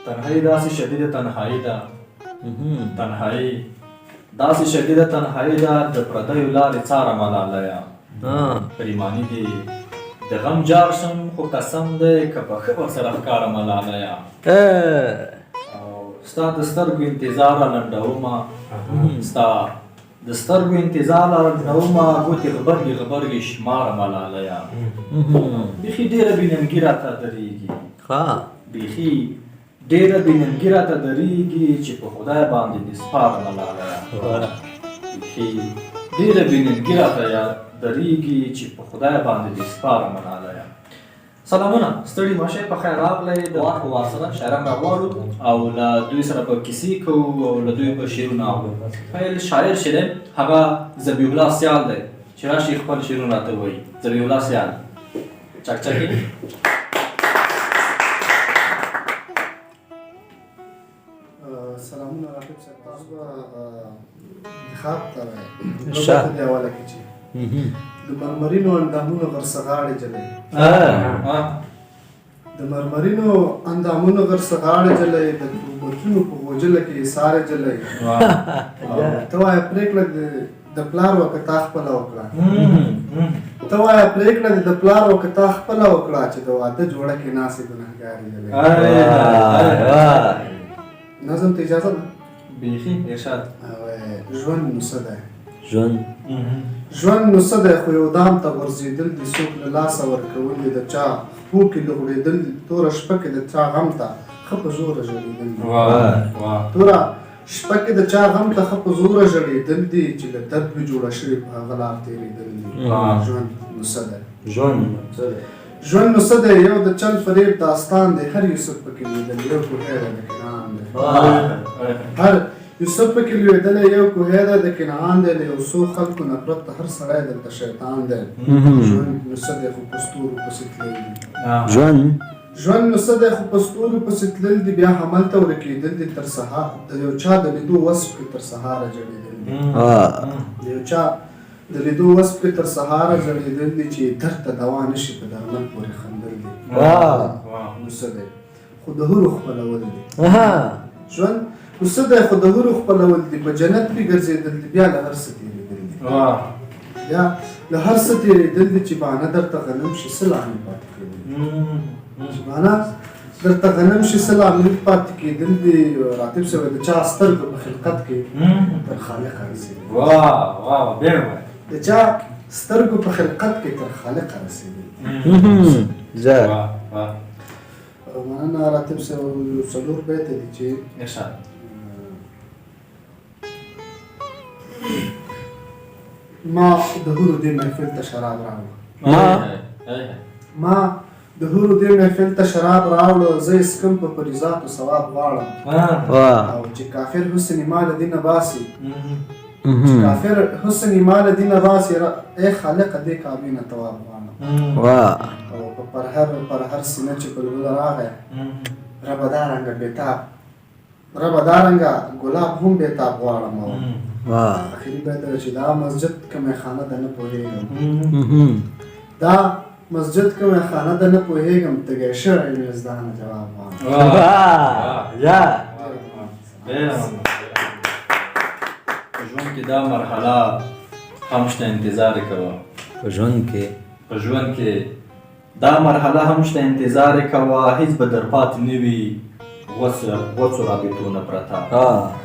تنهایی داسې شدیده تنهایی ده تنهایی داسې شدیده تنهایی ده د پردیو لارې څاره ملالیه پریماني دي د غم جار شم خو قسم دی که په ښه ورسره ښکاره ملالیه او ستا د سترګو انتظار لنډومه ستا د سترګو انتظار لنډومه ګوتې غبرګې شماره ملالیه بیخي ډېره بېننګي راته درېږي بیخي ډېره بېننګي راته درېږي چې په خدای باندې دې سپاره ملالیه بیخي ډېره بېننګي راته درېږي چې په خدای باندې دې سپاره ملالیه سلامونه ستړي مه شئ په خیر راغلی د وخت په واسطه شاعران راغواړو او له دوی سره به کیسې کوو او له دوی به شعرونه اورو پیل شاعر چې دی هغه ذبیح الله سیال دی چې راشي خپل شعرونه راته ووایي ذبیح الله سیال چکچکې سلامونه راقب صاحب تاسو به انتخاب ته وایي دې حواله کې چې د مرمرینو اندامونو غرڅه غاړې جلۍ د مرمرینو اندامونو غرڅه غاړې جلۍ د توبتونو په غوجله کې سارې جلۍ ته وایه پرېکړه د پلار وکه تا خپله وکړه ته وایه پرېکړه د پلار وکه تا خپله وکړه چې د واده جوړه کې ناستې ګنهګارې جلۍ نظم ته اجازه ده بیخي ارشاد ژوند نو څه دی ژوند نو څه دی خو یو دام ته غورځېدل دي څوک له لاسه ورکول دي د چا پښو کې لغړېدل دي توره شپه کې د چا غم ته ښه په زوره ژړېدل دي توره شپه کې د چا غم ته ښه په زوره ژړېدل دي چې له درد مې جوړه شوې په هغه لار تېرېدل دي ژوند نو څه دی ژوند نو څه دی یو د چل فریب داستان دی هر یوسف پکې لیدل یو کوهی دی د کنعان دی هر یوسف پکې لوېدلی یو کوهی دی د کنعان دی له یو څو خلکو نه پرته هر سړی دلته شیطان دی ژوند نو څه دی خو په ستورو پسې تلل دي ژوند نو څه دی خو په ستورو پسې تلل دي بیا هملته ورکېدل دي تر سهار د یو چا د لیدو وصف کې تر سهاره جوړېدل دي د یو چا د لیدو وصف کې تر سهاره ځړېدل دي چې درد ته دوا نه شي په درمل پورې خندل دي نو څه دی خو د هورو خپلول دي ژوند نو څه دی خو د هورو خپلول دي په جنت کې ګرځېدل دي بیا له هر څه تېرېدل دي بیا له هر څه تېرېدل دي چې بانه درته غنم شي څه لامل پاتې کېدل چې بانه درته غنم شي څه لامل پاتې کېدل دي راتب صاحب د چا سترګو په خلقت کې تر خالقه رسېدل د چا سترګو په خلقت کې تر خالقه رسېدل مننه راتب صاحب څلور بیته دي چې ما د هورو دې محفل ته شراب راوړه ما د هورو دې محفل ته شراب راوړه زه یې څکم په فریضاتو ثواب غواړم او چې کافر حسن ما له دینه باسي کافر حسن ما له دینه باسي ای خالقه دې کعبې نه تواب غواړم او پر هر سینه چې بلبل راغی ربه دارنګه بېتاب ربه دارنګه ګلاب هم بېتاب غواړم اخري بیت چې دا مسجد که میخانه ده نه پوهېږم دا مسجد که میخانه ده نه پوهېږم تږی شوی مې زده نه جواب غواړم په ژوند کې دا مرحله هم شته انتظار یې کوه په ژوند کې دا مرحله هم شته انتظار یې کوه هېڅ به در پاتې نه وي غوڅو رابطونه پرته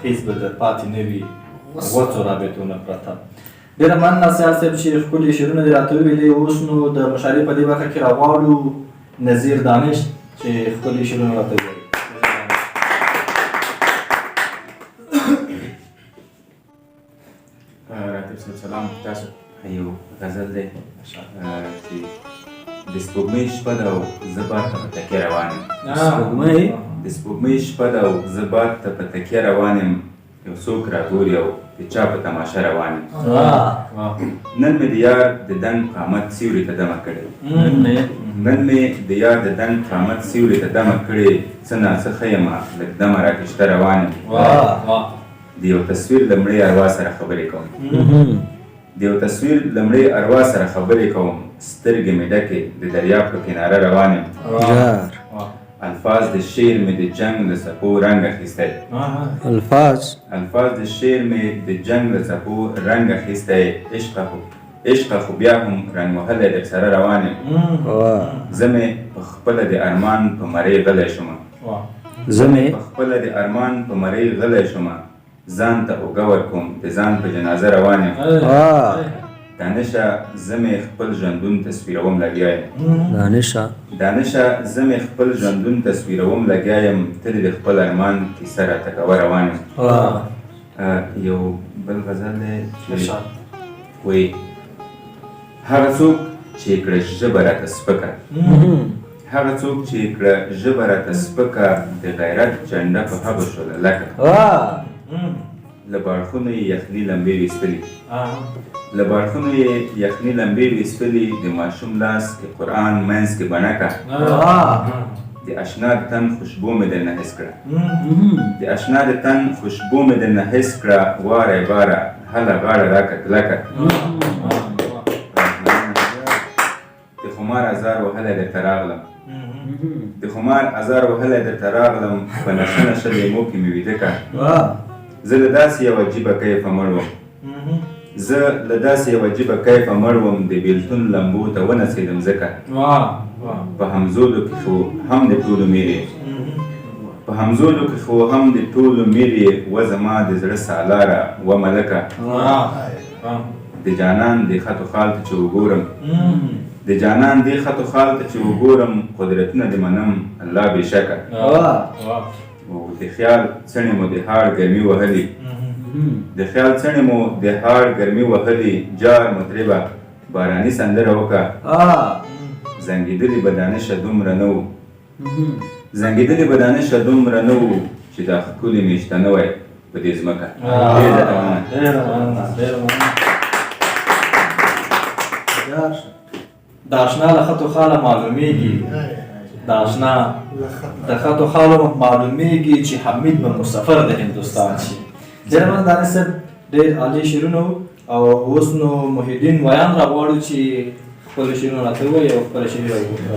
هېڅ به در پاتې نه وي غوڅو رابطونه پرته ډېره مننه سیال صاحب چې ښکلي شعرونه دې راته وویلې اوس نو د مشاعرې په دې برخه کې راغواړو نظیر دانش چې ښکلي شعرونه راته ووایي راتب صاحب سلام تاسو یو غزل دی چې د سپوږمۍ شپه ده او زه بار ته په تکیه روان یم د سپوږمۍ شپه ده او زه بار ته په تکیه روان یم یو څوک راګوري او د چا په تماشه روان یم نن مې د یار د دنګ قامت سیوري ته دمه کړې نن مې د یار د دنګ قامت سیوري ته دمه کړې څه ناڅه ښه یمه لږ دمه راکشته روان یم د یو تصویر له مړې اروا سره خبرې کوم د یو تصویر له مړې اروا سره خبرې کوم سترګې مې ډکې د دریاب په کناره روان یم الفاظ د شعر مې د جنگ له څپو رنګ اخیستی الفاظ الفاظ د شعر مې د جنگ له څپو رنګ اخیستی عشقه خو بیا هم رنګ وهلی در سره روان یم زه مې په خپله د ارمان په مرۍ غلی شومه په خپله د ارمان په مرۍ غلی شومه ځان ته اوږه ورکوم د ځان په جنازه روان یم دانشه زه مې خپل ژوندون تصویروم لګیا یم دانشه زه مې خپل ژوندون تصویروم لګیا یم ته د خپل ارمان کیسه راته کوه روان یم یو بل غزل دی وایي هغه څوک چې کړه ژبه راته سپکه هغه څوک چې کړه ژبه راته سپکه د غیرت جنډه په هغه شوله لکه له باړخونو یې یخني لمبې ویستلي له باړخونو یې یخني لمبې ویستلي د ماشوم لاس کې قرآن منځ کې بڼکه د اشنا د تن خوشبو مې درنه حس کړه د اشنا د تن خوشبو مې درنه حس کړه واره باره هله غاړه راکړه کلکه د خمار ازار وهلی درته راغلم د خمار ازار وهلی درته راغلم په نشه نشه لیمو کې مې ویده کړه زه له داسې یو عجیبه کیفه مړ وم زه له داسې یو عجیبه کیفه مړ وم د بیلتون لمبو ته ونڅېدم ځکه په همزولو کې خو هم د ټولو میرې په همزولو کې خو هم د ټولو میرې و زما د زړه سالاره و ملکه د جانان د خط و خال ته چې وګورم د جانان د خط و خال ته چې وګورم قدرتونه دې منم الله بېشکه د خیال څڼې مو د هاړ ګرمي وهلي د خیال څڼې مو د هاړ ګرمي وهلي جار مطربه باراني سندره وکړه زنګېدلې به دانشه دومره نه وو زنګېدلې به دانشه دومره نه وو چې دا ښکلي میشته نه وی په دې ځمکه د اشنا له خط و خاله معلومیږي د اشنا د خط و خالو معلومیږي چې حمید به مسافر د هندوستان شي ډېر مننه دانش صاحب ډېر عالي شعرونه او اوس نو محی الدین ویان راغواړو چې خپل شعرونه راته ووایي او خپله شعري راوګورو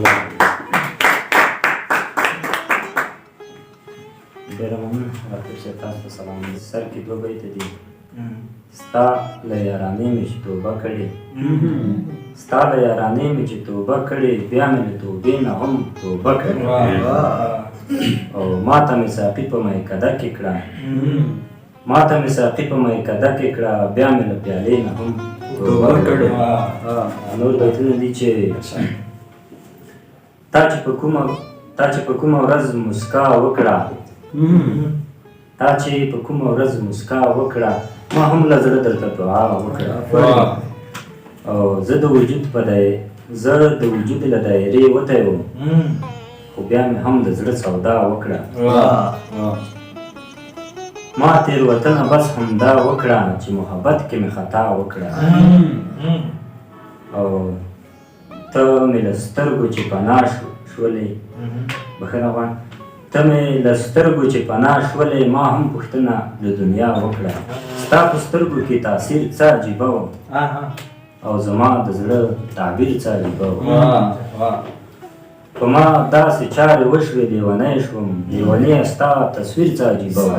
ډېره مننه عاطف صاحب تاسو ته سلام سر کې دوه بیته دي ستا له یارانې مې چې توبه کړې ستا له یارانې مې چې توبه کړې بیا مې له توبې نه هم توبه کړې او ما ته مې ساقي په میکده کې کړه ما ته مې ساقي په میکده کې کړه بیا مې له پیالې نه هم توبه کړې نور بیتونه دي چې تا چې په کومه ورځ مسکا وکړه تا چې په کومه ورځ مسکا وکړه ما هم له زړه درته دعا وکړه او زه د وجود له دایرې وتی وم خو بیا مې هم د زړه سودا وکړه ما تېروتنه بس همدا وکړه چې محبت کې مې خطا وکړه او ته مې له سترګو چې پناه شولې بخښنه غواړم ته مې له سترګو چې پناه شولې ما هم پوښتنه له دنیا وکړه ستا په سترګو کې تاثیر څه عجیبه و او زما د زړه تعبیر څه عجیبه و په ما داسې چارې وشوې لیونی شوم لیونی ستا تصویر څه عجیبه و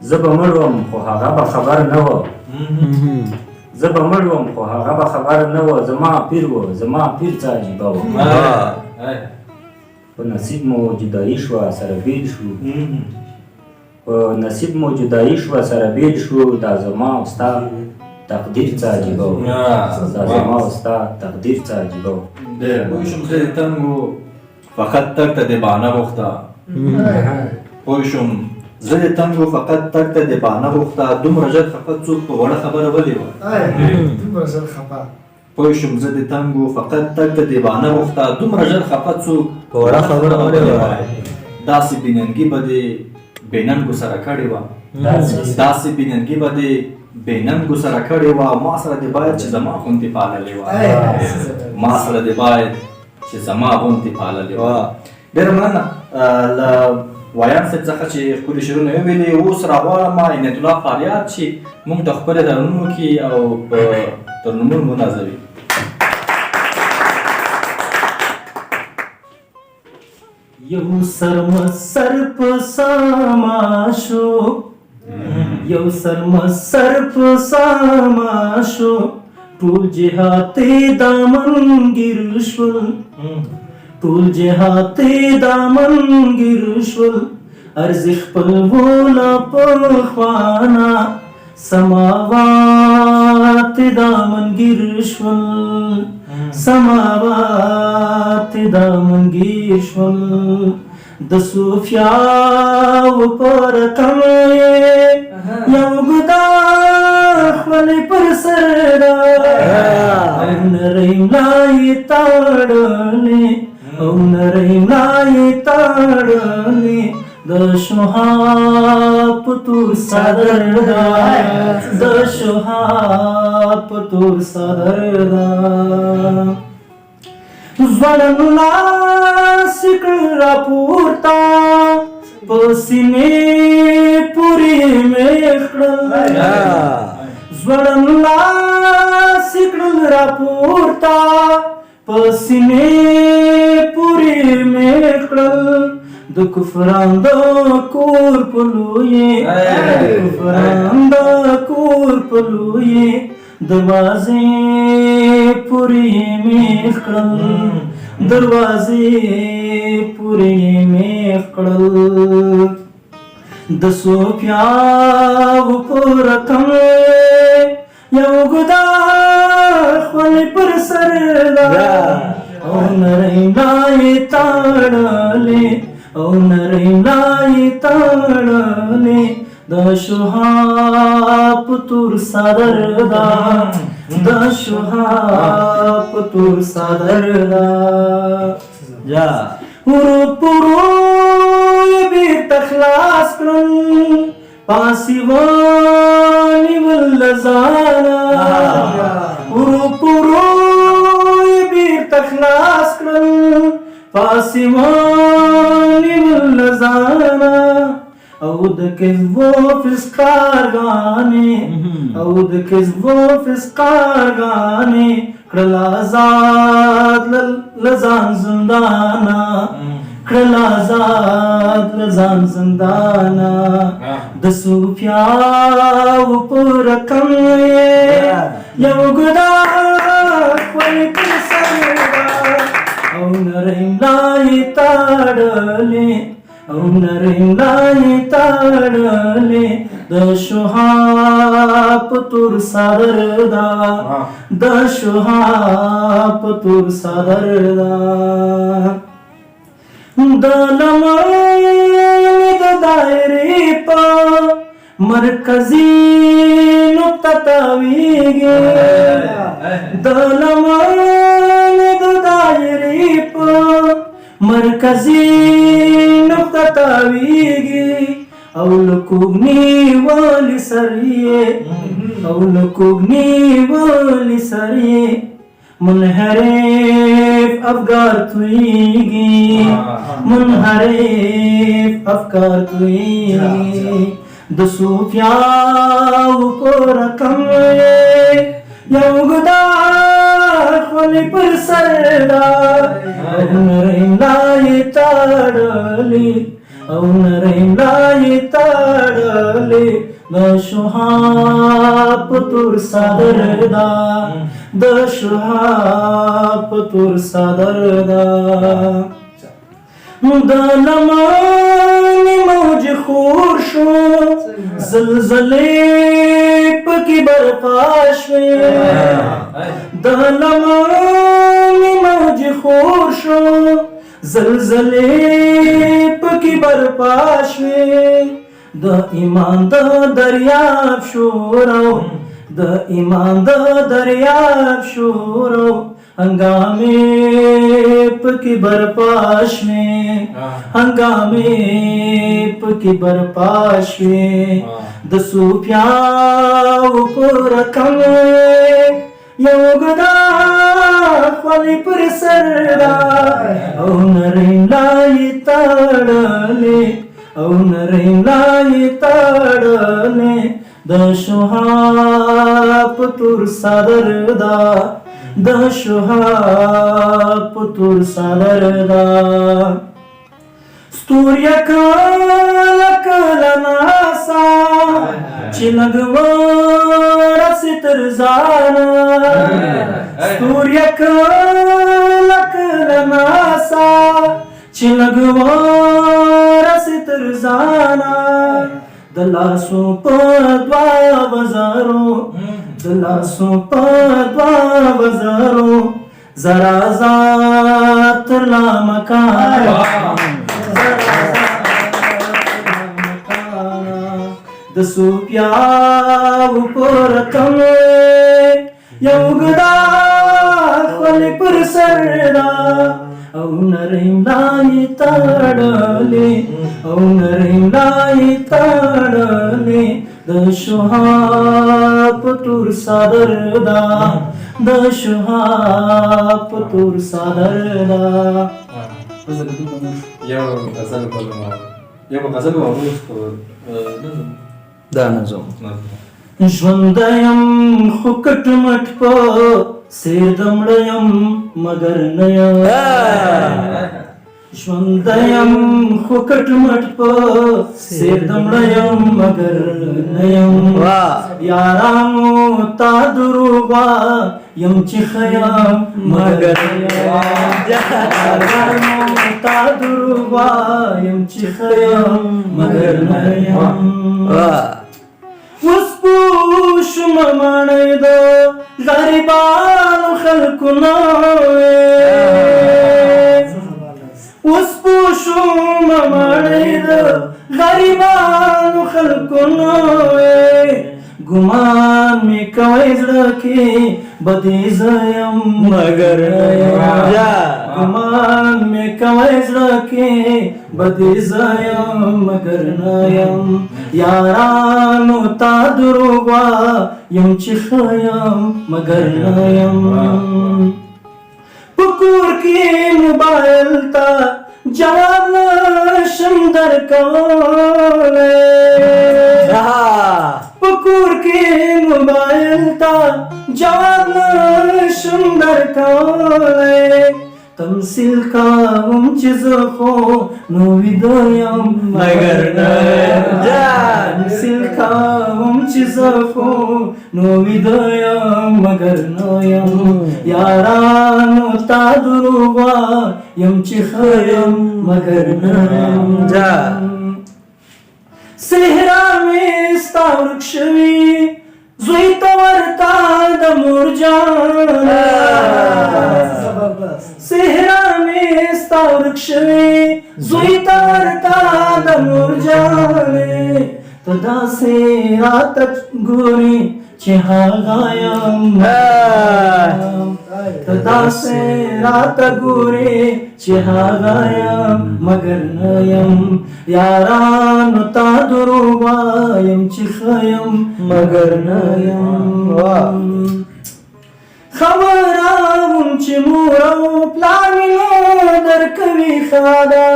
زه به مړ وم خو هغه به خبر نه و زه به مړ وم خو هغه به خبر نه و زما پیر څه عجیبه و په نصیب مو جدایي شوه سره بیل شو په نصیب مو جدایي شوه سره بیل شو دا زما او ستا تقدیر څه عجیبه و دا زما او ستا تقدیر څه عجیبه و پوه شوم زه د تنګو فقط تګ ته د بهانه غوښته پوه شوم زه د تنګو فقط تګ ته د بهانه غوښته دومره ژر خفه څوک په وړه خبره ولې وه دومره ژر خفه پوه شوم زه د تنګو فقط تګ ته د بهانه غوښته دومره ژر خفه څوک په وړه خبره ولې وه داسې بېننګي به دې بېننګو سره کړې وه داسې بېننګي به دې بېننګو سره کړې وه ما سره دې باید چې زما غوندې پاللې وه ما سره دې باید چې زما غوندې پاللې وه ډېره مننه له ویان صاحب څخه چې ښکلي شعرونه وویلې اوس راغواړم عنایت الله فاریاد چې موږ د خپلې ترنمو کې او په ترنمونو ونازوي یو سر په ساما شو یو سر په ساما شو ټول جهات دامنګیر شول ټول جهات دامنګیر شول ارزخ خپلوونه په خوانا سماوات دامنګیر شول سماوات دامنګیر شول د صوفیاو پر کم یو ګدا خپل پر سر دا نری ملای تاړلې او نری ملای تاړلې د شوهاب تور صدر دا د شوهاب تور صدر دا ځوړن لاس کړ راپورتا پسینې پوری مې کړل ځوړن لاس کړ راپورتا پسینې پوری مې کړل د کفران د کور پلوې کفران د کور پلوې دروازې پوری مې کړل دروازې پوری مې کړل د صوفیاو پر کم یو ګدا خپل پر سر دا او نری ملای تاړلې او نری ملای تاړلې د شوهاب تور صدر دا د شوهاب تور صدر دا جا ورو پرو بیرته خلاص کړل پاسیوانی ولزانا ورو پرو بیرته خلاص کړل پاسیوانی ولزانا او د کذبو فسقارګانې او د کذبو فسقارګانې کړل آزاد لزان زندانا کړل آزاد لزان زندانا د صوفیاو پر کم یو ګدا خپل پر سر او نری ملای تاړلې او نری ملای تاړلې د شوهاب تور صدر دا د شوهاب تور صدر دا د لمن د دایرې په مرکزي نقطه تاویږي د لمن د دایرې په مرکزي نقطه تاویږي او لکوګنی والی سریه او لکوګنی والی سریه منحرف افکار تویږي منحرف افکار تویږي د صوفیاو پر کم یو ګدا خپل پر سر دا او نری ملای تاړلې او نری ملای تاړلې د شوهاب تور صدر دا د شوهاب تور صدر دا د لمن موج خور شو زلزلې پکې برپا شوې د لمن موج خور شو زلزلې پکې برپا شوې د ایمان د دریاب شورو د ایمان د دریاب شورو هنګامې پکې برپا شوې هنګامې پکې برپا شوې د صوفیاو پر کم یو ګدا خپل پر سر دا او نری ملای تاړلې او نری ملای تاړلې د شوهاب تور صدر دا د شوهاب تور صدر دا ستوریا کله کله ناسا چې لږ ورسې تر ځانه ستوریا کله کله ناسا چې لږ ورسې تر ځانه د لاسو په دوه وزرو د لاسو په دوه وزرو زرا زات لا مکان د سوپیاو پر تم یو ګدا خپل پر سر دا او نریم لای تړلې او نریم لای تړلې د شوهاب تور صدر دا د شوهاب تور صدر دا یو غزل کوم یو غزل وروز کو دا نظم ژوند یم خو کټ مټ په سیر دمړ یم مگر نه یم ژوند یم خو کټ مټ په سیر دمړ یم مگر نه یم یارانو تا دروغ یم چې خیم مگر یارانو تا دروغ یم چې خیم مگر نه یم اوس پوه شوم ماڼۍ د غریبانو خلکو نه اوس پوه شوم ماڼۍ د غریبانو خلکو نه ګمان مې کوي زړه کې بدې زه یم مګر نه یم ګمان مې کوي زړه کې بدې زه یم مګر نه یم یارانو تا دروغ یم چې ښه یم مګر نه یم په کور کې موبایل ته جواب نشم درکولی په کور کې موبایل ته جواب نشم درکولی تمثیل کوم چې زه خو نو ویده یم مګر نه تمثیل کوم چې زه خو نو ویده یم مګر نه یم یارانو تا دروغ یم چې ښه یم مګر نه یم صحرا مې ستا ورک شوي زوی ته ورته د مور جانه صحرا مې ستا ورک شوي زوی ته ورته د مور جانې ته داسې راته ګورې چې هغه یم ته داسې راته ګورې چې هغه یم مګر نه یم یارانو تا دروغ وایم چې ښه یم مګر نه یم خبره وم چې مور او پلار مې نو درکوي ښاده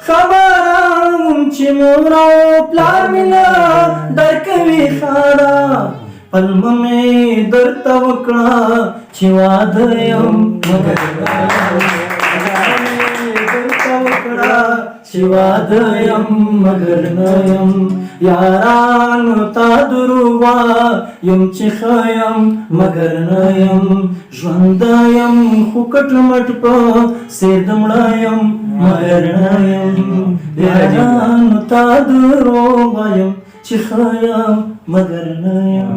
خبره وم چې مور او پلار مې نه درکوي ښاده پلمه مې درته وکړه چې واده یم مګر چې واده یم مګر نه یم یارانو تا دروغ یم چې ښه یم مګر نه یم ژوند یم خو کټ مټ په سیر د مړه یم مګر نه یم یارانو تا دروغ یم چې ښه یم مګر نه یم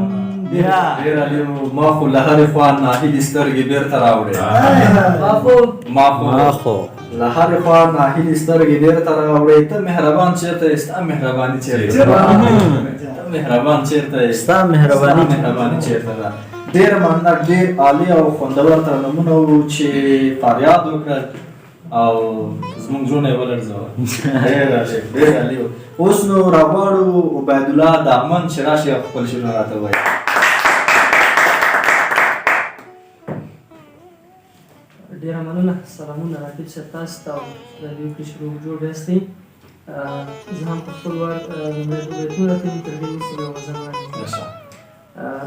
ډېر علیو ما خو له هرې خوا ناهیلې سترګې بېرته راوړې ما خو له هرې خوا ناهیلې سترګې بېرته راوړې ته مهربان چېرته یې ستا مهرباني چېرته ته مهربان چېرته یې ستا مهرباني چېرته ده ډېر مننه ډېر عالي او خوندور ترنمونه وو چې فریاد وکړ او زموږ زړونه یې ولړزول ډېر عالي وو اوس نو راغواړو عبیدالله دامن چې راشي او خپل شعرونه راته ووایي ډیره مننه سلامونه راکب صاحب تاسو ته او راډیو کې شروع جوړ یاستئ زه هم په خپل وار لومړی دوه بیتونه راکوم تر دې وروسته به وزن وایم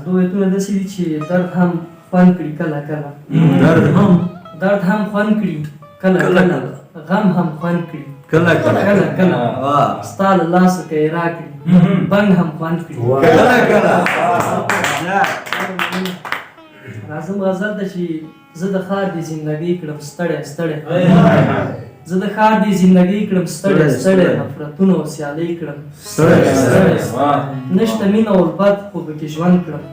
دوه بیتونه داسې دي چې درد هم خوند کړي کله کله درد هم خوند کړي کله کله غم هم خوند کړي کله کله کله کله واه ستا له لاسه که یې راکړي بنګ هم خوند کړي کله کله راځم غزل ته چې زه د ښار دې زندګۍ کړم ستړی ستړی زه د ښار دې زندګۍ کړم ستړی ستړی نفرتونه او سیالۍ کړم ستړی ستړی نشته مینه او الفت خو پکې ژوند کړم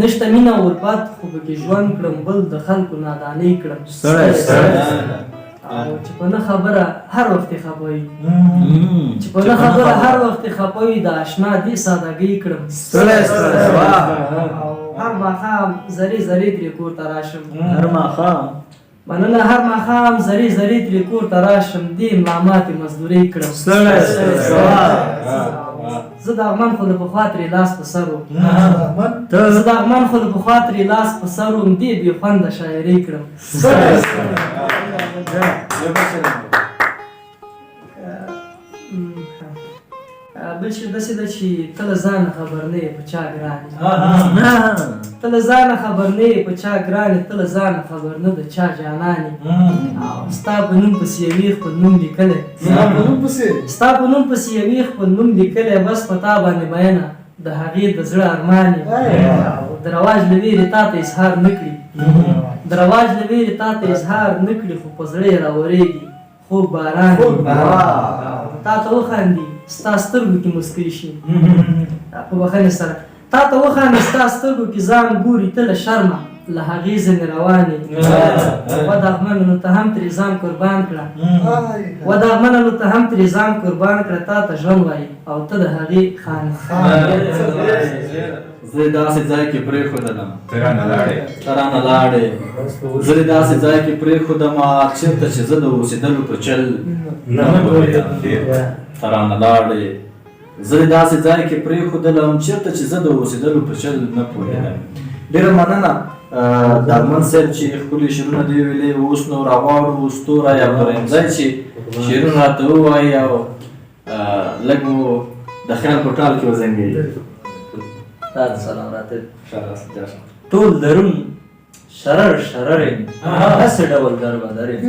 نشته مینه او الفت خو پکې ژوند کړم بل د خلکو نادانۍ کړم ستړی ستړی او چې په نه خبره هر وخت یې خفه وي چې په نه خبره هر وخت یې خفه وي د اشنا دې سادهګۍ کړم ستړی ستړی واه او هر ماښام زرې زرې ترې کور ته راشم هر ماښام مننه هر ماښام زرې زرې ترې کور ته راشم دې ملاماتې مزدورۍ کړم ستړی ستړی زه د اغمن خو د پخوا ترې لاس په سر وم ته زه د اغمن خو د پخوا ترې لاس په سر وم دې بې خونده شاعرۍ کړم بل شي داسې ده چې ته له ځانه خبر نه یې په چا ګران یې ته له ځانه خبر نه یې په چا ګران یې ته له ځانه خبر نه د چا جانان یې او ستا په نوم پسې یوې خپل نوم لیکلی ستا په نوم پسې یوې خپل نوم لیکلی بس په تا باندې مینه د هغې د زړه ارمان یې د رواج له ویرې تا ته اظهار نه کړي د رواج له ویرې تا ته اظهار نه کړي خو په زړه یې راورېږي خوب باران تا ته وخاندي ستا سترګو کې مسکی شي په بخښنې سره تا ته وخاندي ستا سترګو کې ځان ګوري ته له شرمه له هغې ځنې روانې ودغمنه نو ته هم ترې ځان قربان کړه ودغمنه نو ته هم ترې ځان قربان کړه تا ته ژوند وایي او ته د هغې خانه زه داسې ځای کې پرېښودلم ته رانه لاړې ته رانه لاړې زه داسې ځای کې پرېښودم چېرته چې زه د اوسېدلو په چل نه پوهېدم ته رانه لاړې زه داسې ځای کې پرېښودلم چېرته چې زه د اوسېدلو په چل نه پوهېدم ډېره مننه دارمن صاحب چې ښکلي شعرونه دې ویلې اوس نو راغواړو ستوری عبدالرحیم چې شعرونه راته ووایي او لږ مو د خیال په ټال کې وزنګوي تا ته سلام راته ټول درون شرر شرر یم هسې ډول دربدر یم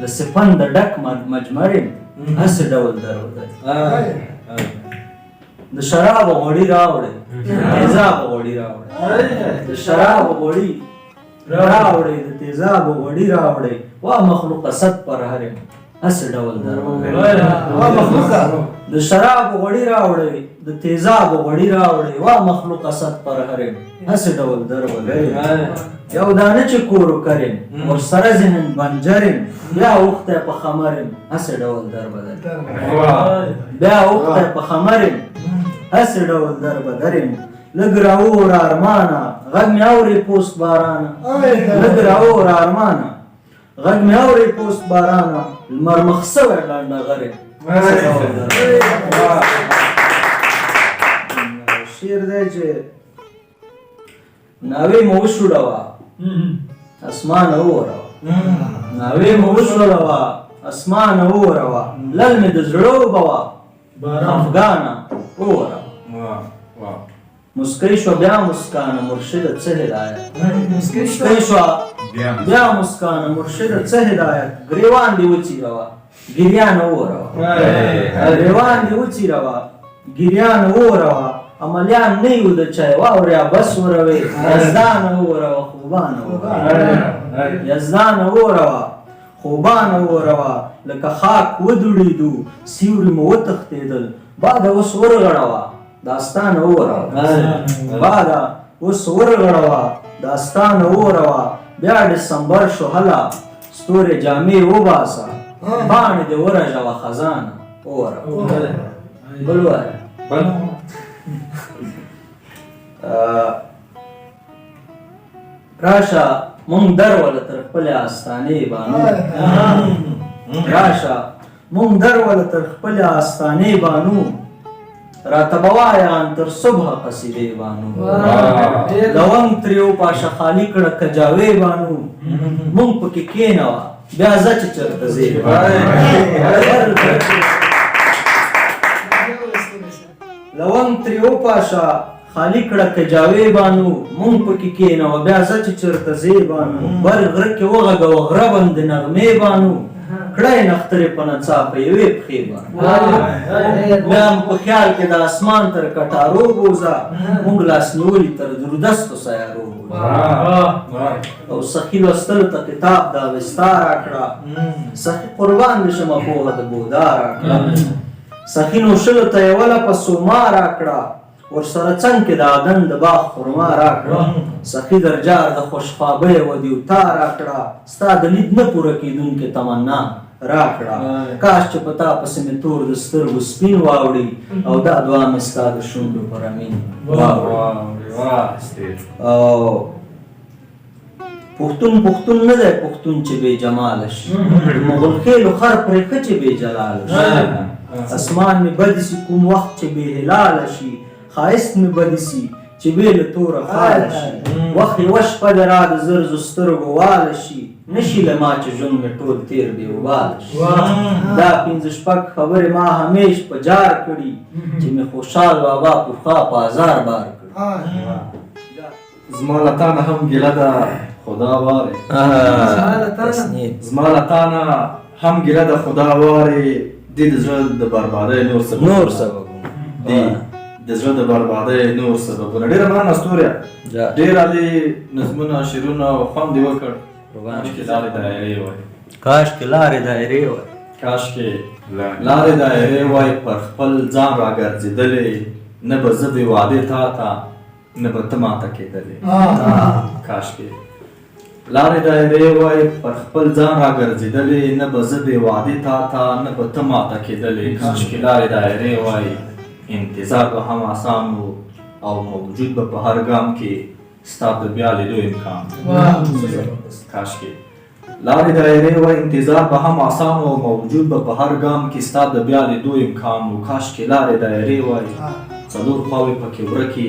له سپند ډک مجمر یم هسې ډول دربدر یم د شرابو غوړي راوړې تیزابو غوړي راوړې د شرابو غوړي راوړې د تیزابو غوړي راوړې وا مخلوقه صد پر هر یم هسې ډول دربدر د شرابو غوړي راوړې د تیزابو غوړي راوړې وا مخلوقه صد پر هر یم هسې ډول دربدر یم یو دانه چې کورو کریم ورسره ذهن بنجر یم بیا اوښتی په خمر یم هسې ډول دربدر یم بیا اوښتی په خمر یم هسې ډول دربدر یم لږ راووره ارمانه غږ مې اورې پوست بارانه لږ راووره ارمانه غږ مې اورې پوست بارانه لمر مخ سوی لنډغر یم شعر دی چې ناوې مو وشوړوه اسمانه ووروه ناوې مو وشوړوه اسمانه ووروه لل مې د زړه وبوه افغانه ووروه مسکی شو بیا مسکانه مرشده څه هدایت مسکی شو بیا مسکانه مرشده څه هدایت ګریوان دې وچیروه ګریان ووروه ګریوان دې وچیروه ګریان ووروه عملیان نه یو د چای واوریا بس وروي یزدان وروه خوبان وروه یزدان وروه خوبان وروه لکه خاک ودوړېدو سیوري مو وتښتېدل باده اوس ورغړوه داستان وروه باده اوس ورغړوه داستان وروه بیا ډسمبر شو هله ستورې جامې وباسه باڼې دې ورژوه خزانه وروه بل وایه راشه مونږ درول تر خپلې آستانې بانو راشه مونږ درول تر خپلې آستانې بانو راته به وایان تر صبح قصیدې بانو لونګ ترې وپاشه خالي کړه کجاوې بانو مونږ پکې کښېنوه بیا ځه چې چېرته ځې لونګ ترې وپاشه خالی کړه کجاوې بانو مونږ پکې کېنوه بیا زه چې چېرته ځې بانو بر غره کې وغږوه غره باندې نغمې بانو کړه یې نخترې په نڅا په یوې پښې بانو بیا هم په خیال کې د اسمان تر کټارو بوزه مونږ لاس نیولي تر درودستو سیارو بوزه او سخي لوستلو ته کتاب د اوستا راکړه سخي قربان دې شمه پوهه د بودا راکړه سخي نوشلو ته یې وله په سوما راکړه ورسره څنګ کې د آدم د باغ خرما راکړه سخي درجار د خوشخوابۍ و دیوتا راکړه ستا د لید نه پوره کېدونکې تمنا راکړه کاش چې په تا پسې مې تور د سترګو سپین واوړي او دا دعا مې ستا د شونډو پر امین او پښتون نه دی پښتون چې بې جماله شي مغل خیلو خر پرې ښه چې بې جلاله شي اسمان مې بدې سي کوم وخت چې بې هلاله شي ښایست مې بدې سي چې بې له توره خاله شي وخت یوه شپه د را د زرزو سترګو واله شي نشي له ما چې ژوند مې ټول تېر بې وباله شي دا پنځه شپږ خبرې ما همیش په جار کړي چې مې خوشحال بابا پخوا په ازار بار کړي زما له تا نه هم ګیله ده خدا وارې زما له تا نه هم ګیله ده خدا وارې دې د زړه د بربادۍ نور سبب د زړه د بربادۍ نور سببونه ډېره مننه ستوريه ډېر عالي نظمونه شعرونه خوند دې وکړ کاشکې لارې دایرې وای کاشکې لارې دایرې وای کاشکې لارې دایرې وای پر خپل ځان راګرځېدلې نه به زه بې وعدې تا ته نه به ته ماته کېدلې کاشکې لارې دایرې وای پر خپل ځان راګرځېدلې نه به زه بې وعدې تا ته نه به ته ماته کېدلې کاشکې لارې دایرې وای انتظار به هم آسان و او موجود به په هر ګام کې ستا د بیا لیدو امکان کاشکې لارې دایرې وای انتظار به هم آسان و موجود به په هر ګام کې ستا د بیا لیدو امکان و کاشکې لارې دایرې وای څلور خواوې پکې ورکې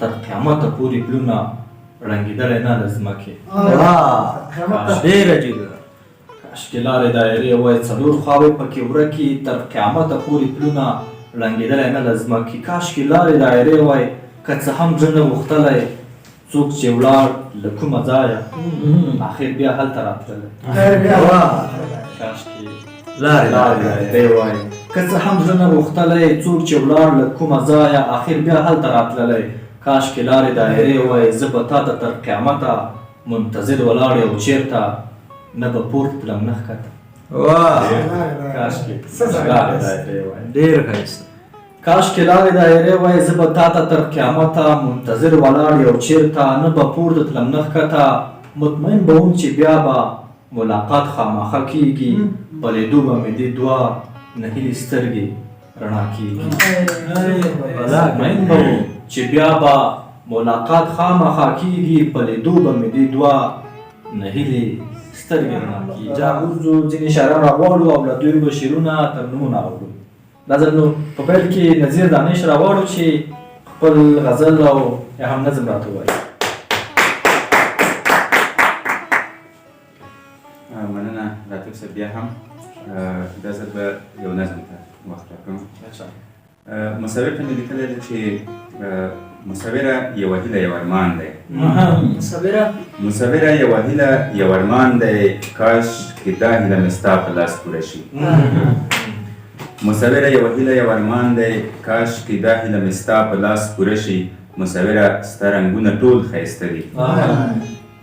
تر قیامته پورې پلونه ړنګېدلی نه له ځمکې ډېر عجیبه کاشکې لارې دایرې وای څلور خواوې پکې ورکې تر قیامته پورې پلونه ړنګېدلی نه له ځمکې کاشکې لارې دایرې وای که څه هم زړه نه غوښتلی څوک چې ولاړ له کومه ځایه اخر بیا هلته راتللی کاشکې لارې دایرې وای که څه هم زړه نه غوښتلی څوک چې ولاړ له کومه ځایه اخر بیا هلته راتللی کاشکې لارې دایرې وای زه به تا ته تر قیامته منتظر ولاړ یم چېرته نه به پورته تلم نه ښکته کاشکې لارې دایرې وای ډېر ښایسته کاشکې لارې دایرې وای زه به تا ته تر قیامته منتظر ولاړ یم چېرته نه به پورته تلم نه ښکته مطمئن به وم چې بیا به ملاقات خامخا کېږي په لیدو به مې دې دوه نهیلې سترګې رڼا کېږي مطمئن به وم چې بیا به ملاقات خامخا کېږي په لیدو به مې دې دوه نهیلې سترګې رڼا کېږي جاګورځو ځینې شاعران راغواړو او له دوی به شعرونه ترنمونه راوړو دا ځل نو په پیل کې نظیر دانش راغواړو چې خپل غزل او یا هم نظم راته ووایي مننه راتب صاحب بیا هم دا ځل به یو نظم ته وخت راکړم مصور ته مې لیکلی ده چې مصوره یوه هیله یو ارمان دی مصوره یوه هیله یو ارمان دی کاش کې دا هیله مې ستا په لاس پوره شي مصوره یوه هیله یو ارمان دی کاش کې دا هیله مې ستا په لاس پوره شي مصوره ستا رنګونه ټول ښایسته دي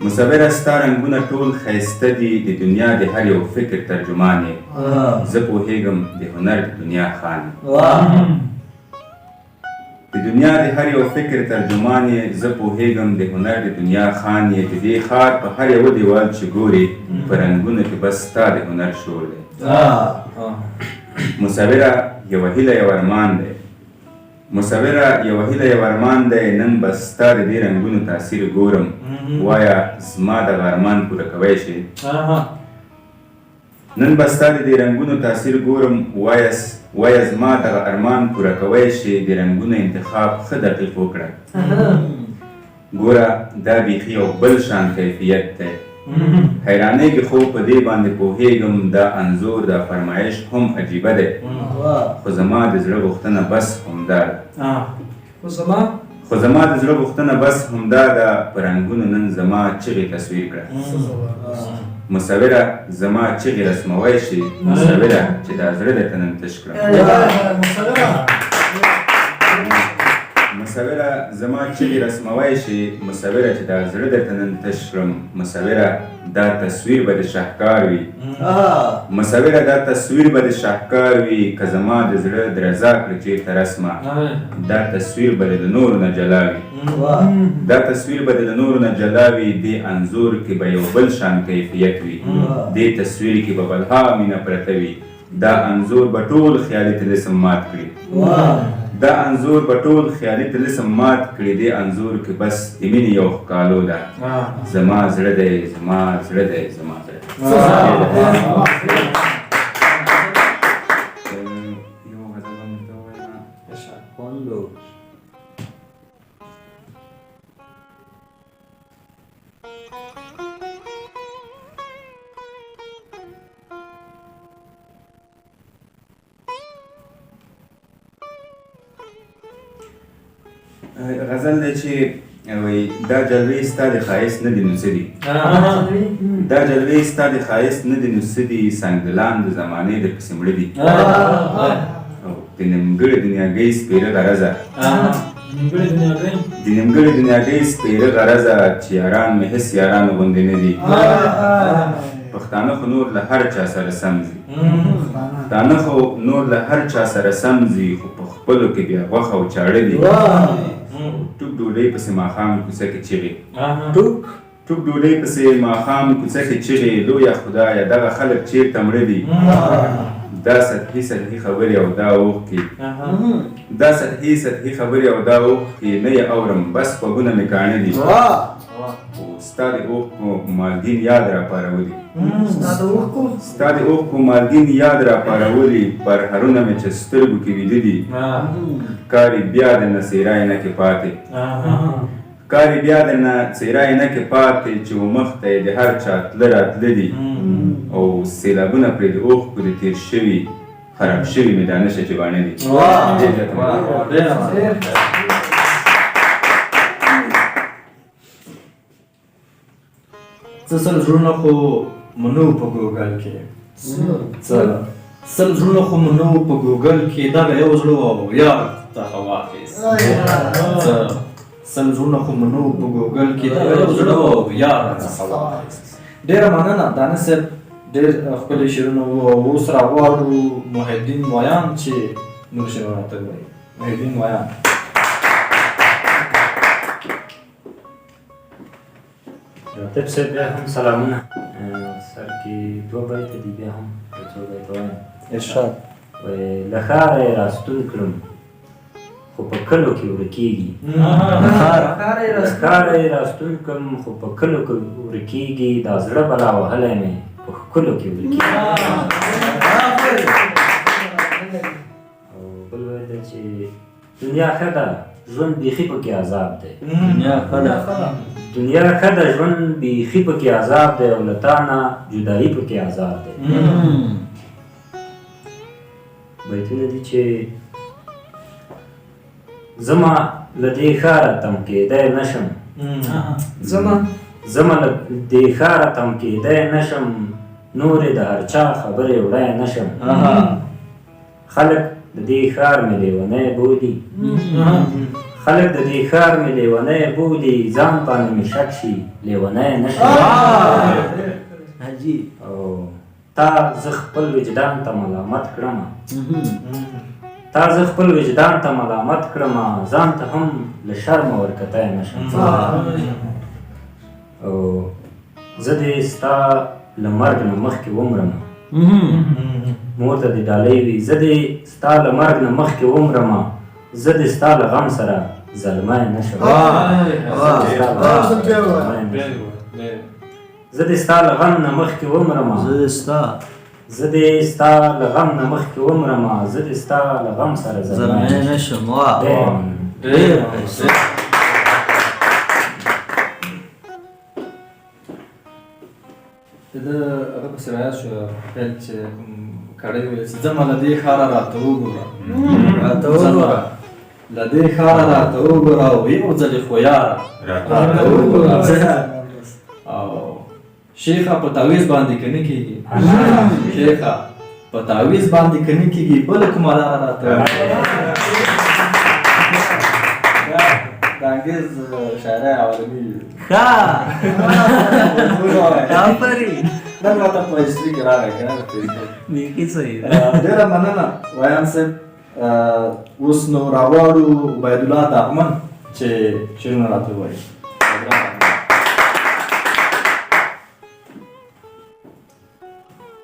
مصوره ستا رنګونه ټول ښایسته دي د دنیا د هر یو فکر ترجمان یې زه پوهېږم د هنر د دنیا خان د دنیا د هر یو فکر ترجمان یې زه پوهېږم د هنر د دنیا خان یې د دې ښار په هر یوه دیوال چې ګورې په رنګونو کې بس ستا د هنر شور دی مصوره یوه هیله یو ارمان دی مصوره یوه هیله یو ارمان دی نن به ستا د دې رنګونو تاثیر ګورم وایه زما دغه ارمان پوره کوی شي نن به ستا د دې رنګونو تاثیر ګورم وایه زما دغه ارمان پوره کوی شي د رنګونو انتخاب ښه دقیق وکړه ګوره دا بیخي یو بل شان کیفیت دی حیرانېږي خو په دې باندې پوهېږم دا انځور دا فرمایش هم عجیبه دی خو زما د زړه غوښتنه بس همدا ده خو زما خو زما د زړه غوښتنه بس همدا ده په رنګونو نن زما چغې تصویر کړه مصوره زما چغې رسموی شي مصوره چې دا زړه درته نن تش کړم مصوره زما چغې رسموی شي مصوره چې دا زړه درته نن تش کړم مصوره دا تصویر به د شاهکار وي مصوره دا تصویر به د شاهکار وي که زما د زړه درزا کړه چېرته رسمه دا تصویر به د نورو نه جلا وي دا تصویر به د نورو نه جلا وي دې انځور کې به یو بل شان کیفیت وي دې تصویر کې به بلها مینه پرته وي دا انځور به ټول خیالي طلسم مات کړي دا انځور به ټول خیالي طلسم مات کړي دې انځور کې بس د مینې یو ښکالو ده زما زړه دی زما زړه دی زما زړه یو غزل به درته ووایم غزل دی چې وایي دا جلوې ستا د ښایست نه دي نو څه دي دا جلوې ستا د ښایست نه دي نو څه دي سنګدلان د زمانې درپسې مړه دي او د نیمګړې دنیاګۍ سپېره غرضه د نیمګړې دنیاګۍ سپېره غرضه چې یاران مې هېڅ یارانو غوندې نه دي پښتانه خو نور له هر چا سره سم ځي پښتانه خو نور له هر چا سره سم ځي خو په خپلو کې بیا غوښه او چاړه دي ټوک ډوډۍ پسې ماښام کوڅه کې چغې ټوک ډوډۍ پسې ماښام کوڅه کې چغې لویه خدایه دغه خلک چېرته مړه دي دا سطحي خبرې او دا اوښکې دا سطحي خبرې او دا اوښکې نه یې اورم بس غوږونه مې کاڼه دي ستا د اوښکو مالګین یاد راپارولي ستا د اوښکو مالګین یاد راپارولي پرهرونه مې چې سترګو کې ویده دي ښکاري بیا درنه څېره یې نه کې پاتې ښکاري بیا درنه څېره یې نه کې پاتې چې مخ ته یې د هر چا تله راتله دي او سیلابونه پرې د اوښکو د تېر شوي خراب شوي مې دا نشه چې باڼه دي څه سل زړونه خو منو په ګوګل کې سل زړونه خو منو په ګوګل کې دغه یو زړه او یار څخه واخیست سل زړونه خو منو په ګوګل کې دغه یو زړه او یار څخه واخیست ډېره مننه دانش صاحب ډېر ښکلي شعرونه وو او اوس راغواړو محی الدین ویان چې نور شعرونه راته ووایي محی الدین ویان راتب صاحب بیا هم سلامونه سر کې دوه بیته دي بیا هم یو څو بیته وایم ارشاد وایي له ښاره یې راستون کړم خو په کلو کې ورکېږي له ښاره یې راستون کړم خو په کلو کې ورکېږي دا زړه بلا وهلی مې په ښکلو کې ورکېږي او بل وایي ده چې دنیا ښه ده ژوند بیخي پکې عذاب دی دنیا ښه ده ژوند بیخي پکې عذاب دی او له تا نه جدایي پکې عذاب دی بیتونه دي چې زما له دې ښاره تم کېدی نشم زما له دې ښاره تم کېدی نشم نورې د هر چا خبرې وړی نشم خلک د دې ښار مې لیونی بولي خلک د دې ښار مې لیونی بولي ځان باندې مې شک شي لیونی نشم او تا زه خپل وجدان ته ملامت کړم تا زه خپل وجدان ته ملامت کړم ځان ته هم له شرمه ورکتی نشم او زه دې ستا له مرګ نه مخکې ومرم مور ته دې ډالۍ وي زه دې ستا له مرګ نه مخکې ومرم زه دې ستا له غم سره زلمی نشم زه دې ستا له غم نه مخکې ومرم زه دې ستا له غم نه مخکې ومرم زه دې ستا له غم سره زلمی نشم د هغه پسې رایاد شو پیل چې کړی ویل چې ځمه له دې ښاره راته وګوره له دې ښاره راته وګوره او یو ځلې خو یاره راته وګوره او شیخه په تعویض باندې که نه کېږي شیخه په تعویض باندې که نه کېږي بله کومه لاره راته د انګرېز شاعرۍ عالمي نن راته په هسټري کې راغی که نه بیخي صحیح ده. ډېره مننه ویان صاحب. اوس نو راواړو عبیدالله دهمن چې شعرونه راته ووایي.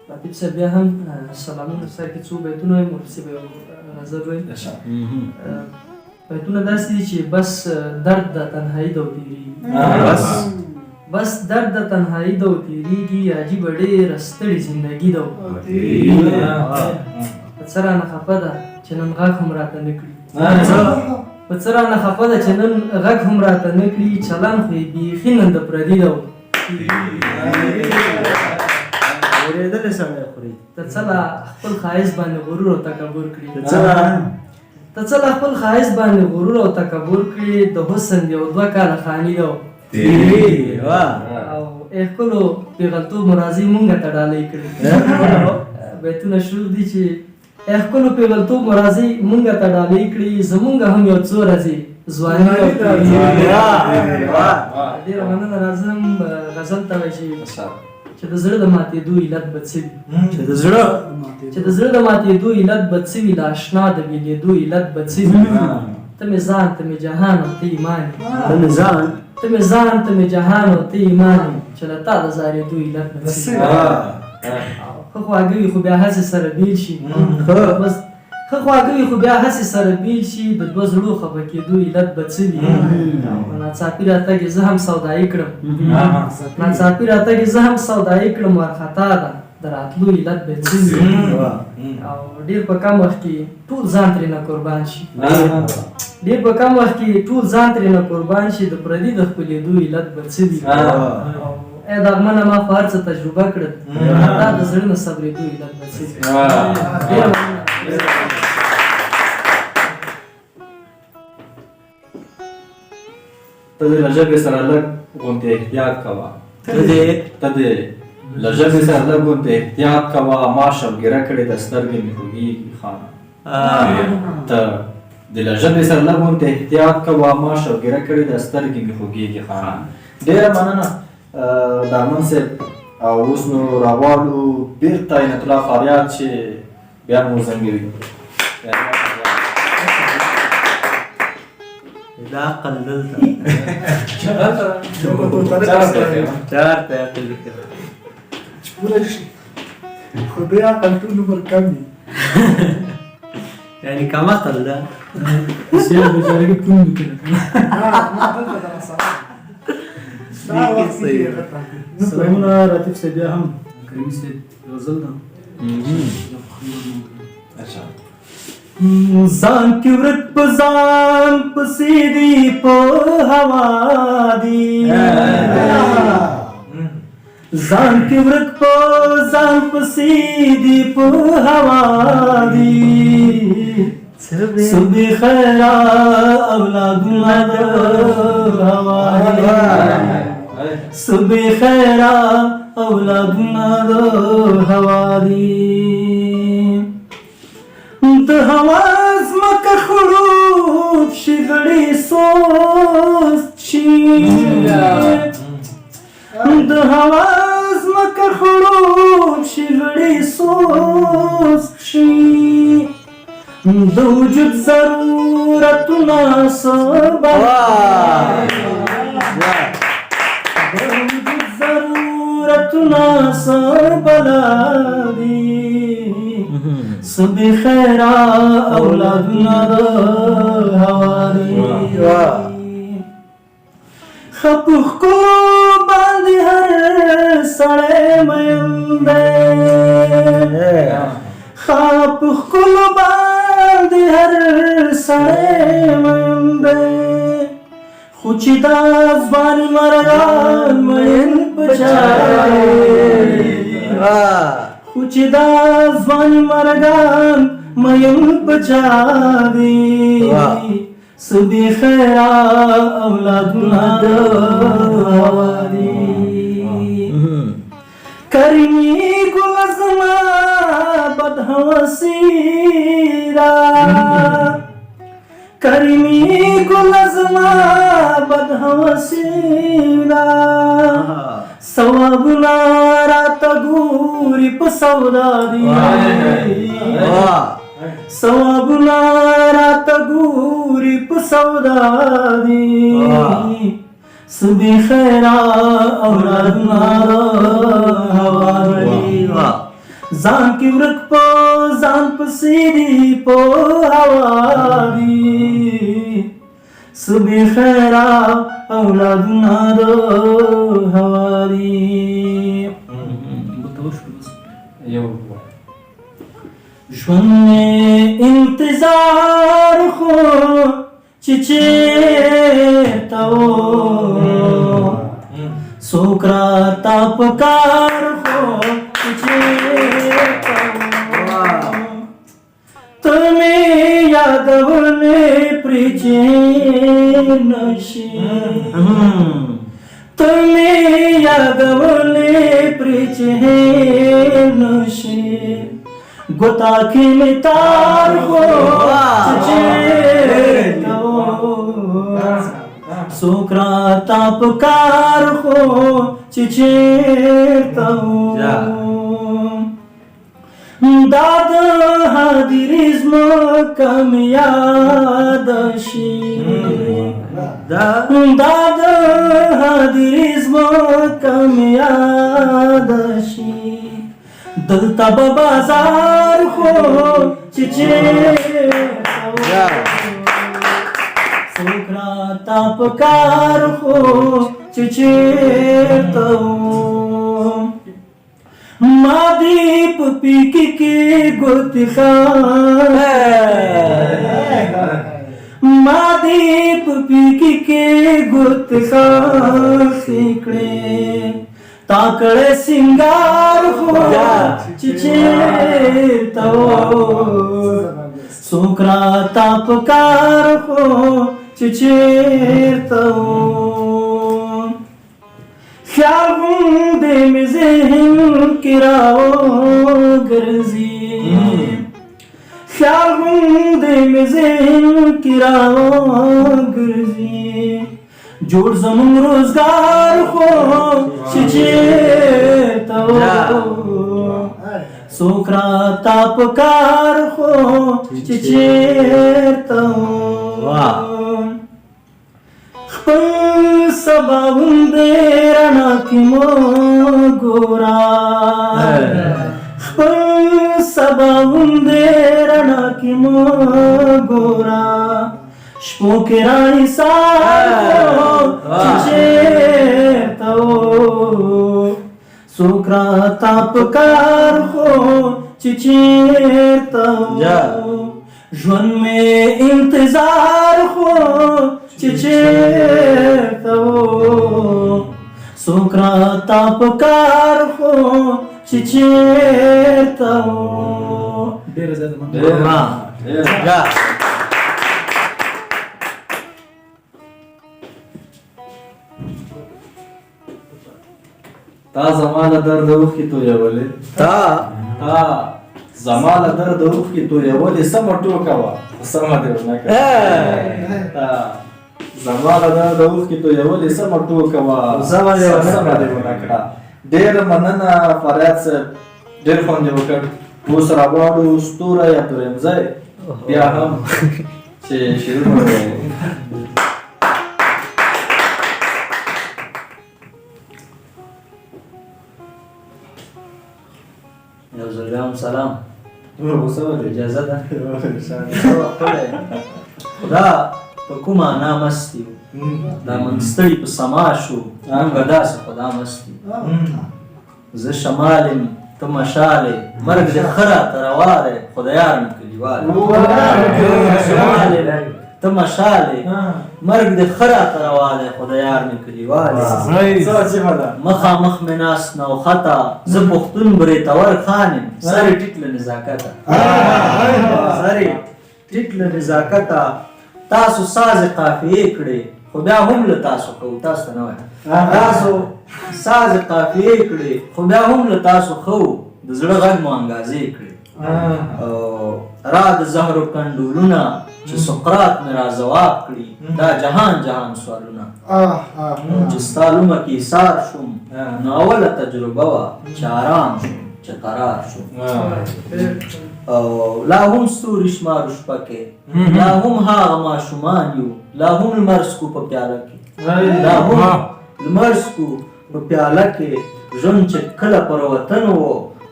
راتب صاحب بیا هم سلامونه سر کې څو بیتونه وایم ورپسې به یو غزل وایم. بیتونه داسې دي چې بس درد د تنهایي ده او تېرېږي بس درد د تنهایي ده او تېرېږي عجیبه ډېره ستړې زندګي ده او تېرېږي په څه رانه خفه ده چې نن غږ هم راته نه کړي په څه رانه خفه ده چې نن غږ هم راته نه کړي چلن خو یې بیخي نن د پردي ده او اورېدلې سړی خوري ته څه له خپل ښایست باندې غرور او تکبر کړي ته څه له خپل ښایست باندې غرور او تکبر کړي د حسن یو 2 کاله خاني ده او ښکلو پېغلتوب مو راځي مونږ ته ډالۍ کړي بیتونه شروع دي چې ښکلو پېغلتوب مو راځي مونږ ته ډالۍ کړي زمونږ هم یو څو ورځې ځواني ډېره مننه. راځم غزل ته وایي چې د زړه د ماتېدو علت به څه وي چې د زړه د ماتېدو علت به څه وي له اشنا د بېلېدو علت به څه وي ته مې ځان ته مې جهان او ته ایمان ته مې ځان ته مې جهان او ته ایمان چې له تا د زارېدو علت به څه وي ښه خواږه وي خو بیا هسې سره بېل شي ښه خواږه وي خو بیا هسې سره بېل شي د 2 زړو خفه کېدو علت به څه وي ناڅاپي راتګ یې زه هم سودایي کړم ناڅاپي راتګ یې زه هم سودایي کړم وارخطا ده د راتلو علت به څه وي او ډېر په کم وخت کې ټول ځان ترېنه قربان شي ډېر په کم وخت کې ټول ځان ترېنه قربان شي د پردي د خپلېدو علت به څه وي ای دغمنه ما خو هر څه تجربه کړل حتی د زړه نه صبرېدو علت به څه وي ډېره مننه. ته دې له ژبې سره لږ غوندې احتیاط کوه ته دې له ژبې سره لږ غوندې احتیاط کوه ما شوګیره کړې د سترګې مې خوږېږي خانه ته دې له ژبې سره لږ غوندې احتیاط کوه ما شوګیره کړې د سترګې مې خوږېږي خانه. ډېره مننه دهمن صاحب. او اوس نو راواړو بېرته عینت الله فاریاد چې بیا مو زنګوي. دا عقل دلته چارته عقل چې پوره شي خو دې عقل ټول عمر کم وي یعنې کم عقل ده سیال بېچاره کې پوند وکړه سلامونه راتب صاحب بیا هم کریمي صاحب غزل ده ځان کې ورک په ځان پسې دي په هوا دي ځان کې ورک په ځان پسې دي په هوا دي صبح خیرا اولادونه د هوا دي صبح خیرا اولادونه د هوا دي د هوا ځمکه خړوب شي غړي سوست شي د هوا ځمکه خړوب شي غړي سوست شي د وجود ضرورتونه سبا د وجود ضرورتونه سبا دي صبح خیرا اولادونه د هوا دي خپو ښکلو باندې هر سړی مین دی خپو ښکلو باندې هر سړی مین دی خو چې دا ځوان مرغان مین په چا خو چې دا ځوان مرغان مین په چا دي سبی خیرا اولادنا د هوادي کریمی گل زما بد هوسیرا کریمی گل زما بد هوسیرا ثوابنا رات ګوري په سودا دي ثوابنا رات ګوري په سودا دي سبی خیرا اولادنا هوادي ځان کې ورک په ځان پسې دي په هوا دي سبی خیرا اولادنا هوادي ژوند مې انتظار خو چې چېرته و څوک راته پکار خو چې چېرته و ته مې یادولې پرې چې نشي ته مې یادولې پرې چې نشي ګوتا کې مې تار خو چې چېرته و څوک راته پکار خو چې چېرته و دا د حاضري زمکه مې یاد شي دا د حاضري زمکه مې یاد شي دلته به بازار خو چې چېرته و څوک راته پکار خو چې چېرته و ما دې په پیکي کې ګوتې ما دې په پیکي کې ګوتې خاصې کړې تا کړې سنگار خو چې چېرته و څوک راته پکار خو چې چېرته و خیال غوندې مې ذهن کې راوګرځي خیال غوندې مې ذهن کې راوګرځي جوړ زموږ روزګار خو چې چېرته و څوک راته پکار خو چې چېرته و خپل سباوون دې رڼا کې مو ګورا خپل سباوون دې رڼا کې مو ګورا شپو کې رانی سار چې چېرته و څوک راته پکار خو چې چېرته و ژوند مې انتظار خو چې چېرته و څوک راته پکار خو چې چېرته و ډېره زیاته مننه تا زما له درد اوښکې تویولې تا زما له درد اوښکې تویولې سمه ټوکه وه سمه دې ونه کړه تا زما له درد اوښکې تویولې سمه ټوکه وه سمه دې ونه کړه ډېره مننه فریاد صاحب ډېر خوند یې وکړ اوس راغواړو ستوری عبدالرحمزی بیا هم چې شعرونه ووایي یو ځل بیا هم سلام اجازه ده خدا په کومه انا مست یو دا منستړي په سما شو موږ داسې خدا مست یو زه شمال یم ته مشال یې مرګ دې ښه راته روا دی خدایار مې کلیوال ته مشال یې مرګ دې ښه راته روا دی خدایار مې کلیوال مخامخ مې ناست نوخته زه پښتون بریتور خان یم سر یې ټیټ له نزاکته سر یې ټیټ له نزاکته تاسو ساز قافیې کړې خو بیا هم له تاسو کوو تاسو ته نه وایم تاسو ساز قافیې کړې خو بیا هم له تاسو کوو د زړه غږ مو انګازې کړې را د زهرو کنډولونه چې سقراط مې را ځواب کړي دا جهان جهان سوالونه چې ستا لومه کې ایثار شوم نو اوله تجربه وه چې آرام شوم چې قرار شوم او لا هم ستوري شمارو شپه کې لا هم هغه ماشومان یو لا هم لمر سکو په پیاله کې لا هم لمر سکو په پیاله کې ژوند چې کله پر وطن و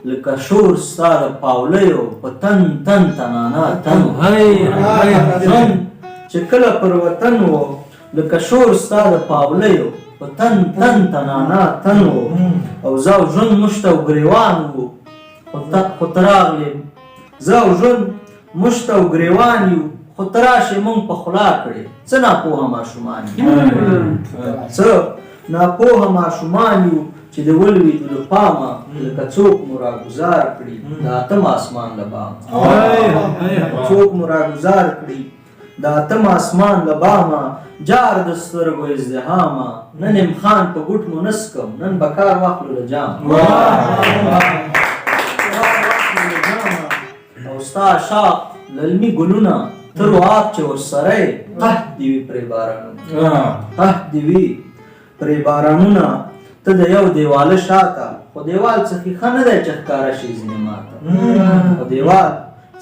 لکه شور ستا د پاولیو په تن تن تنانا تن ژوند چې کله پر وطن و لکه شور ستا د پاولیو په تن تن تنانا تن و او زه او ژوند موږ ته ګریوان و خو ته راغلې زه او ژوند موږ ته ګریوان یو خو ته راشې موږ په خولا کړې څه ناپوهه ماشومان یو څه ناپوهه ماشومان یو چې د ولوېدو له پامه لکه څوک مو راګوزار کړي د اتم اسمان له بامه څوک مو راګوزار کړي د اتم اسمان له بامه جار د سترګو ازدحامه نن امخان په ګوټ مو نسکم نن به کار واخلو له جام او ستا شاق للمي ګلونه تر آب چې ورسره یې قحط دې وي پرې بارانونه قحط دې وي پرې بارانونه ته د یو دیواله شاته خو دیوال څخه ښه نه دی چې ښکاره شي ځینې ماته خو دیوال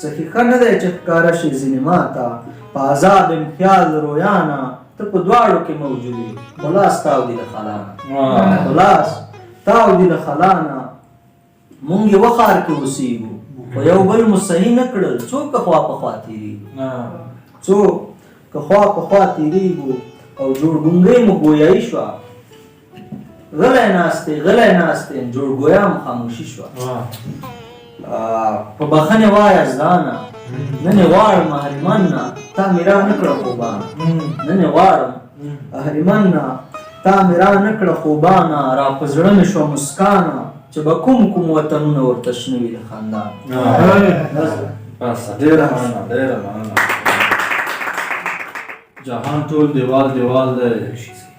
څخه ښه نه دی چې ښکاره شي ځینې ماته په عذاب امخیال رویانه ته په دواړو کې موجود یې خو لاس تاو دي له خلانه خو لاس تاو دي له خلانه مونږ یې وښار کې اوسېږو خو یو بل مو صحیح نه کړل څوک که خوا په خوا تېرېږو څوک که خوا په خوا تېرېږو او جوړګونګۍ مو ګویایي شوه غلی ناست دی جوړګویا مو خاموشي شوه په بخښنې وایه ځانه نن یې غواړم اهریمن نه تا مې را نه کړه خوبانه نن یې غواړم اهریمن نه تا مې را نه کړه خوبانه را په زړه مې شوه مسکانه چې به کوم وطنونه ورته شنه وي د خندان ډېره مننه جهان ټول دیوال دی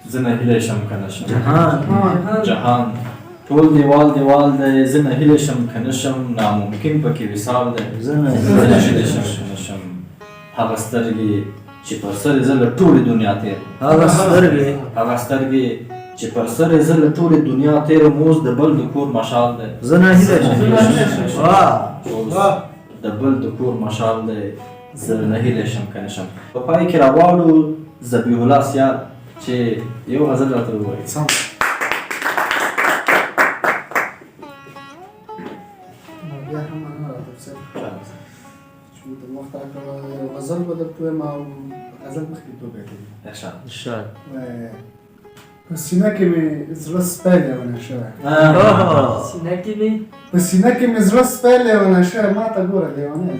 زه نه هیلی شم که نه شم جهان ټول دیوال دی زه نه هیلی شم که نه شم ناممکن پکې وصال دی زه نه هیلی شم که نه شم هغه سترګې چې پر سر یې زه له ټولې دنیا تېر هغه سترګې چې پر سر یې زه له ټولې دنیا تېرم اوس د بل د کور مشال دی زه نه هیلی شم د بل د کور مشال دی زه نه هیلی شم که نه شم په پای کې راغواړو ذبیح الله سیال چې یو غزل راته ووایي بیا هم مننه راته صاحب چې مو ته وخت راکړی یو غزل به درته ووایم او غزل مخکې دوه بیته دي په سینه کې مې زړه سپی لیونی شوی په سینه کې مې زړه سپی لیونی شوی ما ته ګوره لیونی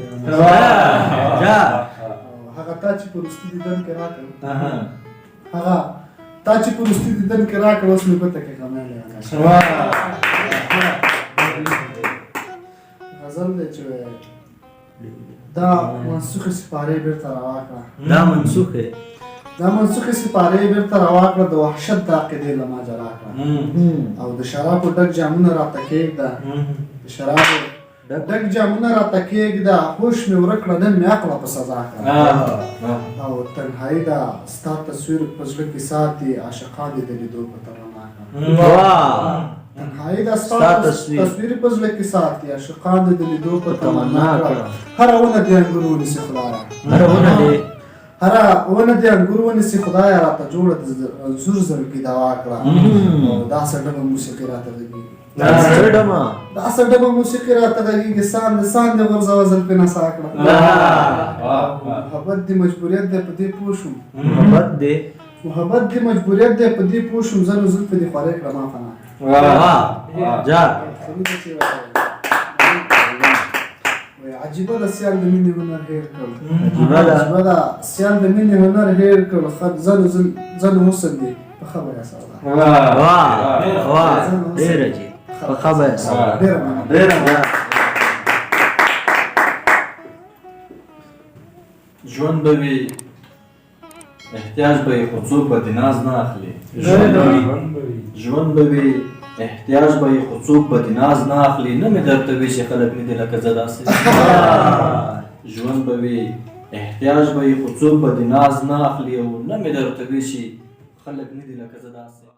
هغه تا چې په وروستي دیدن کې راکړ هغه تا چې په وروستي دیدن کې راکړ اوس مې ګوته کې غمی لیونی شوی غزل دی چې دا منسوخې سپارې بېرته راواکړه دا منسوخې سپارې بېرته راواکړه د وحشت د عقیدې له ما جلا کړه او د شرابو ډک جامونه راته کېږده د شرابو ډک جامونه راته کېږده هوش مې ورک کړه نن مې عقله په سزا کړه او تنهایي ده ستا تصویر په زړه کې ساتي عاشقان دې د لیدو په تمنا کړه تنهایي ده ستا تصویر په زړه کې ساتي عاشقان دې د لیدو په تمنا کړه هره ونه دې انګور ونیسي خدایه هره ونه دې انګور ونیسي خدایه راته جوړه د زور زړګي دوا کړه او داسې ډول موسیقي راته غږېږي داسې ډول موسیقي راته غږېږي سان دې غورځوه زلفې نڅا کړه محبت دې مجبوریت دی په دې پوه شوم محبت دې مجبوریت دی په دې پوه شوم زه نو زلفې دې خوارې کړه ما فنا عجیبه ده سیال د مینې هنر هېر کړ عجیبه ده سیال د مینې هنر هېر کړ زنو حسن دی په خبره سودا ډېر عجیب په خبره سودا ژوند به وي احتیاج به یې خو څوک به د ناز نه اخلي ژوند به وي احتیاج به یې خو څوک به د ناز نه اخلي نه مې درته وي چې خلک نه دي لکه زه داسې ژوند به وي احتیاج به یې خو څوک به د ناز نه اخلي او نه مې درته وي چې خلک نه دي لکه زه داسې